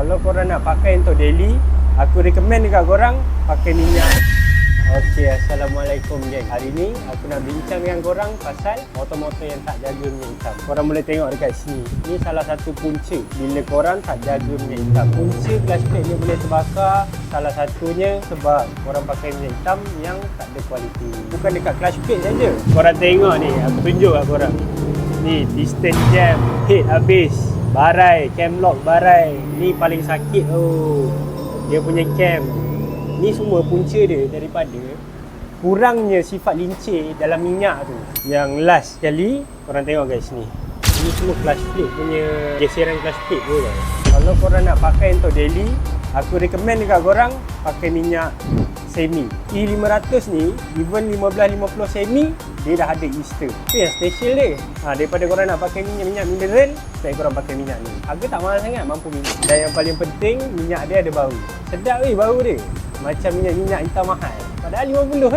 Kalau korang nak pakai untuk daily, aku recommend dekat korang pakai minyak. Okey, Assalamualaikum geng. Hari ni aku nak bincang dengan korang pasal motor-motor yang tak jaga minyak hitam. Korang boleh tengok dekat sini. Ni salah satu punca bila korang tak jaga minyak hitam. Punca clutch plate ni boleh terbakar. Salah satunya sebab korang pakai minyak hitam yang tak ada kualiti. Bukan dekat clutch plate saja. Korang tengok ni, aku tunjuk kat korang. Ni piston jam, head habis, barai, cam lock barai. Ni paling sakit dia punya cam. Ni semua punca dia daripada kurangnya sifat lincir dalam minyak tu. Yang last sekali, korang tengok guys ni. Ini semua clutch plate punya geseran clutch plate tu kan. Kalau korang nak pakai untuk daily, aku recommend dekat korang pakai minyak semi. E500 ni, even 1550 semi, dia dah ada Easter. Itu yang special dia. Daripada korang nak pakai minyak mineral, baik korang pakai minyak ni. Harga tak mahal sangat, mampu minyak. Dan yang paling penting, minyak dia ada bau. Sedap bau dia. Macam minyak hitam mahal. Padahal 50